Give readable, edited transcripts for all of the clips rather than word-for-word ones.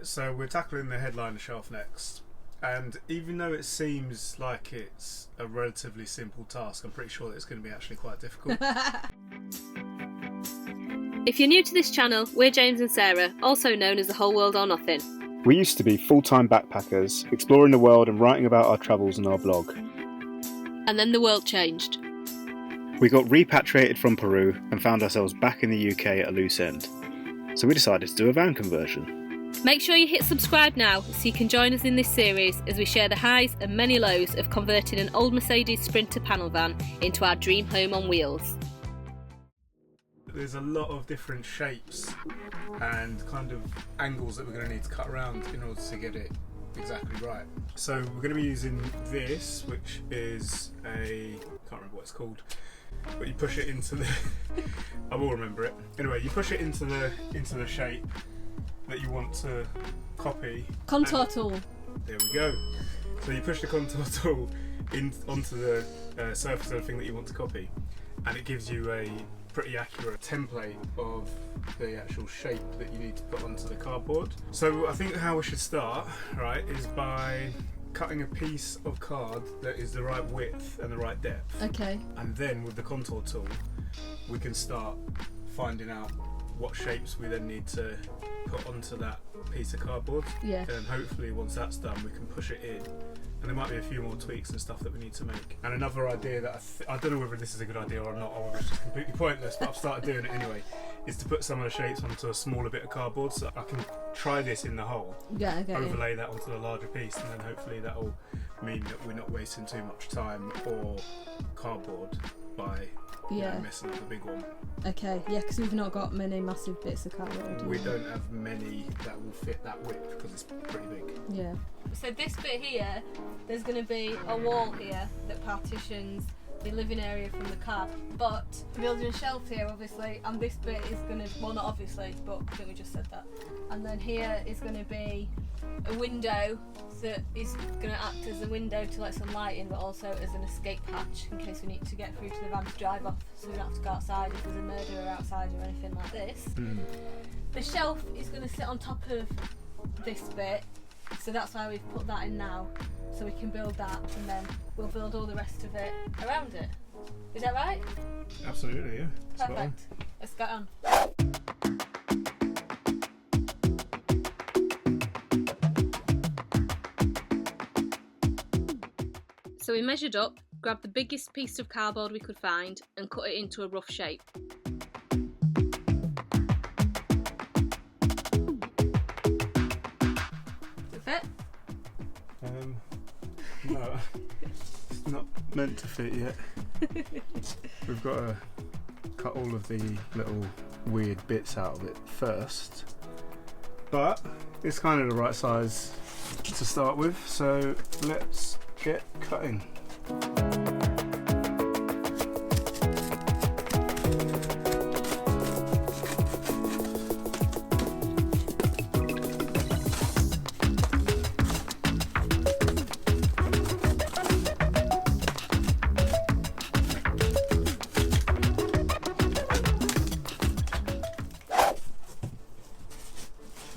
Right, so we're tackling the headliner shelf next. And even though it seems like it's a relatively simple task, I'm pretty sure that it's going to be actually quite difficult. If you're new to this channel, we're James and Sarah, also known as The Whole World or Nothing. We used to be full-time backpackers, exploring the world and writing about our travels on our blog. And then the world changed. We got repatriated from Peru and found ourselves back in the UK at a loose end. So we decided to do a van conversion. Make sure you hit subscribe now so you can join us in this series as we share the highs and many lows of converting an old Mercedes Sprinter panel van into our dream home on wheels. There's a lot of different shapes and kind of angles that we're going to need to cut around in order to get it exactly right. So we're going to be using this, which is I can't remember what it's called, but you push it into the I will remember it. Anyway, you push it into the shape that you want to copy. Contour tool. There we go. So you push the contour tool onto the surface of the thing that you want to copy, and it gives you a pretty accurate template of the actual shape that you need to put onto the cardboard. So I think how we should start, right, is by cutting a piece of card that is the right width and the right depth. Okay. And then with the contour tool, we can start finding out what shapes we then need to put onto that piece of cardboard. Yeah. And hopefully once that's done, we can push it in. And there might be a few more tweaks and stuff that we need to make. And another idea that I don't know whether this is a good idea or not, or whether it's just completely pointless, but I've started doing it anyway, is to put some of the shapes onto a smaller bit of cardboard, so I can try this in the hole, overlay that onto the larger piece, and then hopefully that will mean that we're not wasting too much time or cardboard by messing up the big one. Okay, yeah, because we've not got many massive bits of cardboard. We don't have many that will fit that width because it's pretty big. Yeah. So this bit here, there's going to be a wall here that partitions the living area from the car, but we're building a shelf here obviously, and this bit is going to, well not obviously, but I think we just said that, and then here is going to be a window that is going to act as a window to let some light in, but also as an escape hatch in case we need to get through to the van to drive off, so we don't have to go outside if there's a murderer outside or anything like this. The shelf is going to sit on top of this bit, so that's why we've put that in now, so we can build that and then we'll build all the rest of it around it. Is that right? Absolutely, yeah. Perfect. Let's get on. So we measured up, grabbed the biggest piece of cardboard we could find and cut it into a rough shape. Does it fit? No, it's not meant to fit yet. We've got to cut all of the little weird bits out of it first, but it's kind of the right size to start with, so let's get cutting.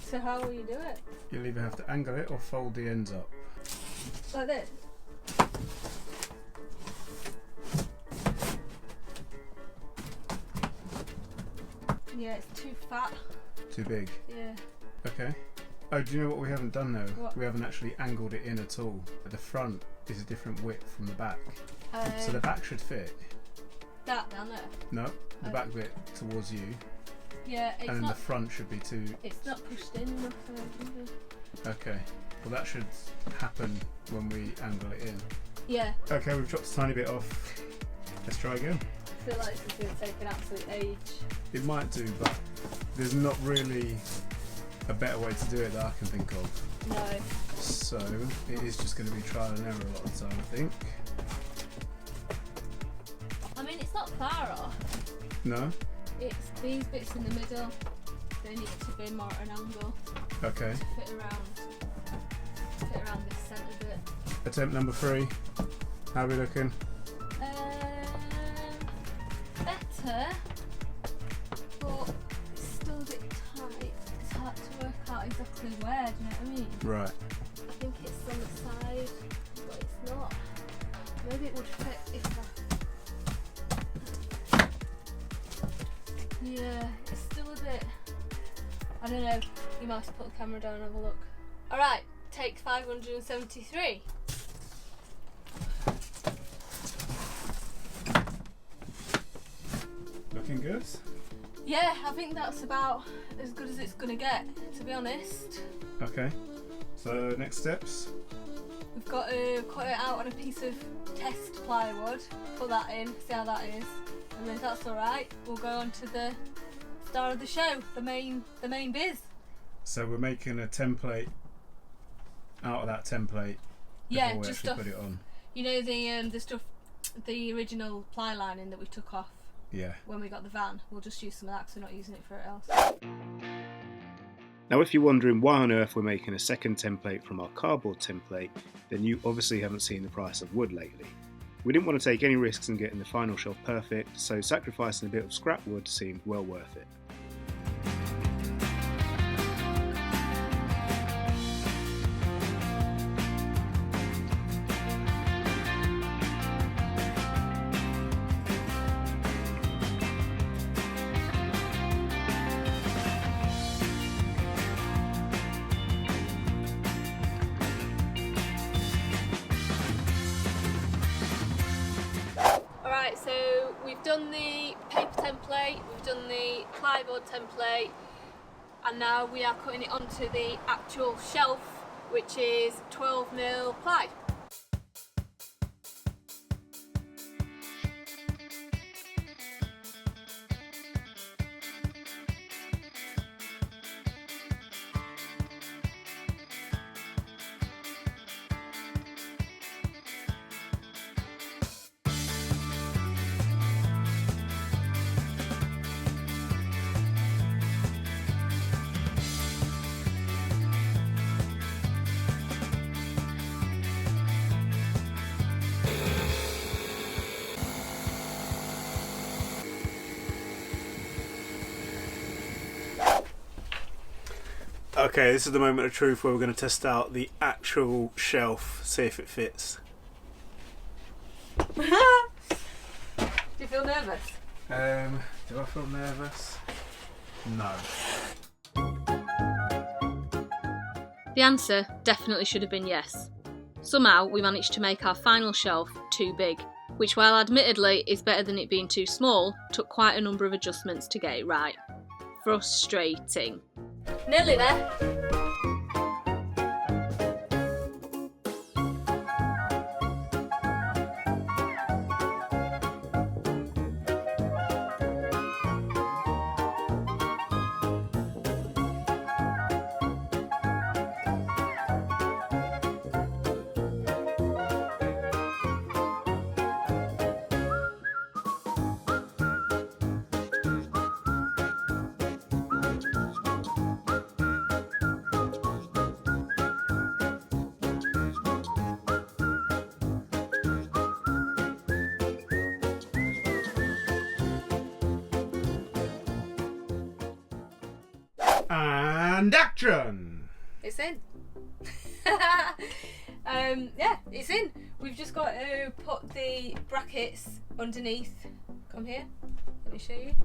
So how will you do it? You'll either have to angle it or fold the ends up. Like this? Yeah, it's too fat. Too big? Yeah. Okay. Oh, do you know what we haven't done though? What? We haven't actually angled it in at all. The front is a different width from the back. So the back should fit. That down there? No, the back bit towards you. Yeah, it's and then not, the front should be too... It's not pushed in enough. Okay. Well, that should happen when we angle it in. Yeah. Okay, we've chopped a tiny bit off. Let's try again. I feel like this is going to take an absolute age. It might do, but there's not really a better way to do it that I can think of. No. So it is just going to be trial and error a lot of the time, I think. I mean, it's not far off. No? It's these bits in the middle. They need to be more at an angle. Okay. To fit around this centre bit. Attempt number 3. How are we looking? Better, but it's still a bit tight. It's hard to work out exactly exactly where, do you know what I mean? Right. I think it's on the side, but it's not. Maybe it would fit if I... Yeah, it's still a bit... I don't know, you might have to put the camera down and have a look. Alright, take 573. Looking good? Yeah, I think that's about as good as it's gonna get, to be honest. Okay. So next steps? We've got to cut it out on a piece of test plywood, put that in, see how that is, and then if that's alright, we'll go on to the star of the show, the main biz. So we're making a template out of that template Yeah, before we just actually stuff. put it on. You know the stuff, the original ply lining that we took off Yeah. when we got the van. We'll just use some of that because we're not using it for it else. Now, if you're wondering why on earth we're making a second template from our cardboard template, then you obviously haven't seen the price of wood lately. We didn't want to take any risks in getting the final shelf perfect, so sacrificing a bit of scrap wood seemed well worth it. Alright, so we've done the paper template, we've done the plywood template, and now we are cutting it onto the actual shelf, which is 12mm ply. Okay, this is the moment of truth where we're going to test out the actual shelf, see if it fits. Do you feel nervous? Do I feel nervous? No. The answer definitely should have been yes. Somehow we managed to make our final shelf too big, which, while admittedly is better than it being too small, took quite a number of adjustments to get it right. Frustrating. Nearly there. And action! It's in. Yeah, it's in. We've just got to put the brackets underneath. Come here, let me show you.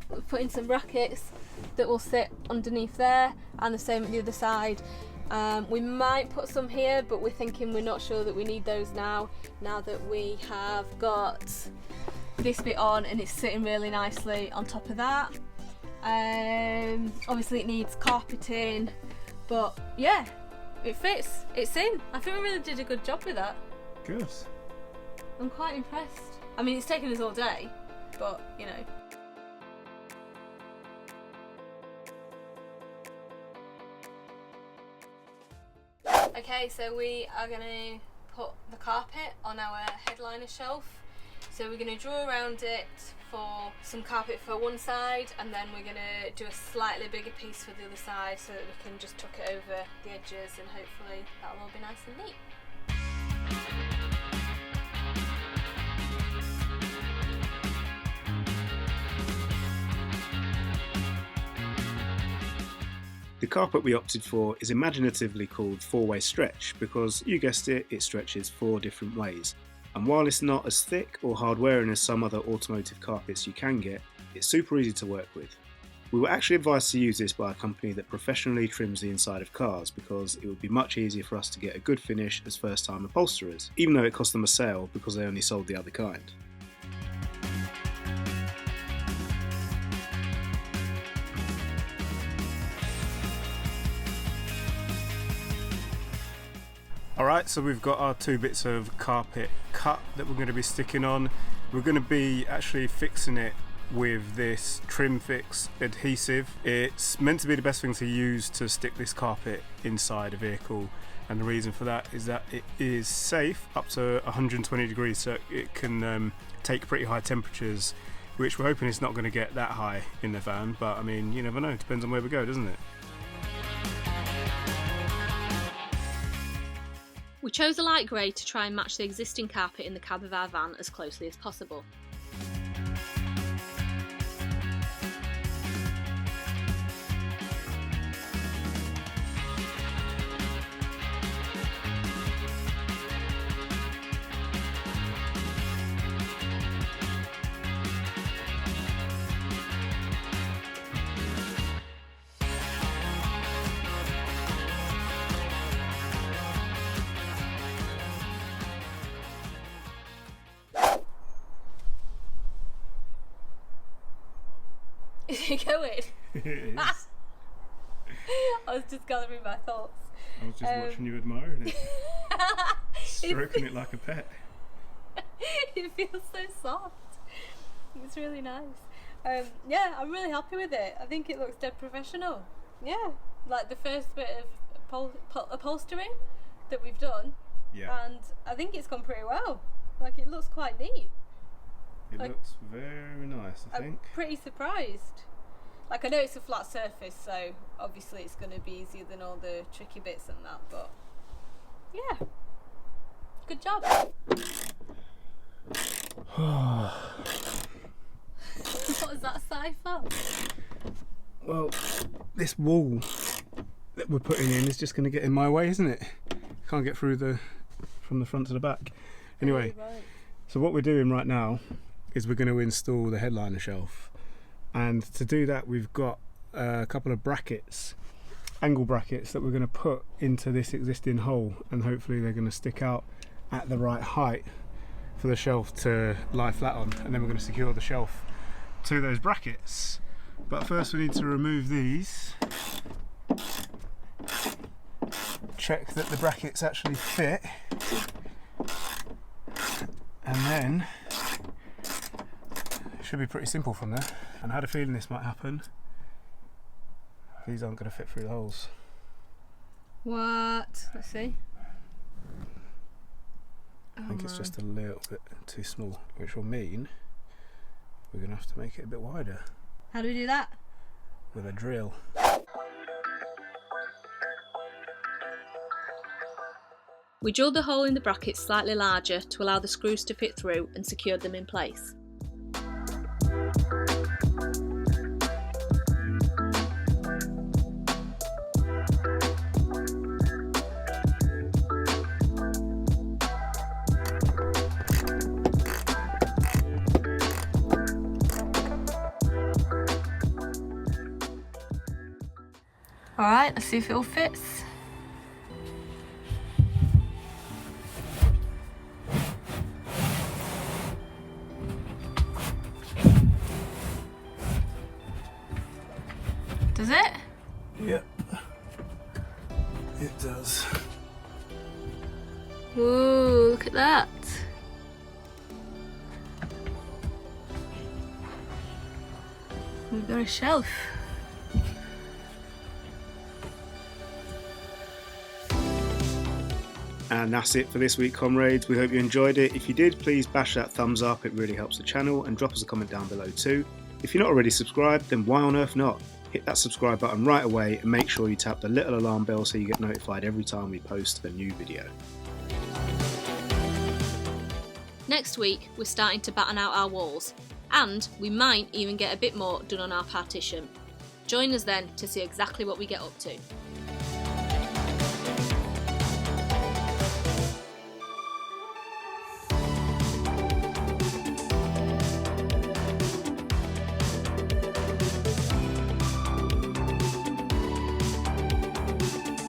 We're putting some brackets that will sit underneath there, and the same at the other side. We might put some here, but we're thinking we're not sure that we need those now that we have got this bit on and it's sitting really nicely on top of that. Obviously it needs carpeting, but yeah, it fits, it's in. I think we really did a good job with that. Good. I'm quite impressed. I mean, it's taken us all day, but you know. Okay, so we are going to put the carpet on our headliner shelf. So we're going to draw around it for some carpet for one side, and then we're going to do a slightly bigger piece for the other side so that we can just tuck it over the edges, and hopefully that'll all be nice and neat. The carpet we opted for is imaginatively called 4-way stretch because, you guessed it, it stretches 4 different ways. And while it's not as thick or hard wearing as some other automotive carpets you can get, it's super easy to work with. We were actually advised to use this by a company that professionally trims the inside of cars because it would be much easier for us to get a good finish as first time upholsterers, even though it cost them a sale because they only sold the other kind. Alright, so we've got our 2 bits of carpet cut that we're going to be sticking on. We're going to be actually fixing it with this Trim Fix adhesive. It's meant to be the best thing to use to stick this carpet inside a vehicle, and the reason for that is that it is safe up to 120 degrees, so it can take pretty high temperatures, which we're hoping it's not going to get that high in the van, but I mean, you never know, it depends on where we go, doesn't it? We chose a light grey to try and match the existing carpet in the cab of our van as closely as possible. Is it going? It is. I was just gathering my thoughts. I was just watching you admiring it, stroking it like a pet. It feels so soft. It's really nice. Yeah, I'm really happy with it. I think it looks dead professional. Yeah, like the first bit of upholstering that we've done. Yeah. And I think it's gone pretty well. Like, it looks quite neat. It Like, looks very nice, I think. I'm pretty surprised. Like, I know it's a flat surface, so obviously it's going to be easier than all the tricky bits and that, but yeah, good job. What was that sigh for? Well, this wall that we're putting in is just going to get in my way, isn't it? Can't get through from the front to the back. Anyway, Right. so what we're doing right now is we're going to install the headliner shelf, and to do that we've got a couple of brackets, angle brackets, that we're going to put into this existing hole, and hopefully they're going to stick out at the right height for the shelf to lie flat on, and then we're going to secure the shelf to those brackets. But first we need to remove these, check that the brackets actually fit, and then it should be pretty simple from there. And I had a feeling this might happen. These aren't going to fit through the holes. What? Let's see. I think it's just a little bit too small, which will mean we're going to have to make it a bit wider How do we do that? with a drill. We drilled the hole in the brackets slightly larger to allow the screws to fit through and secured them in place. Alright, let's see if it all fits. Does it? Yep, it does. Whoa, look at that. We've got a shelf. And that's it for this week, comrades. We hope you enjoyed it. If you did, please bash that thumbs up, it really helps the channel, and drop us a comment down below too. If you're not already subscribed, then why on earth not? Hit that subscribe button right away and make sure you tap the little alarm bell so you get notified every time we post a new video. Next week, we're starting to batten out our walls, and we might even get a bit more done on our partition. Join us then to see exactly what we get up to.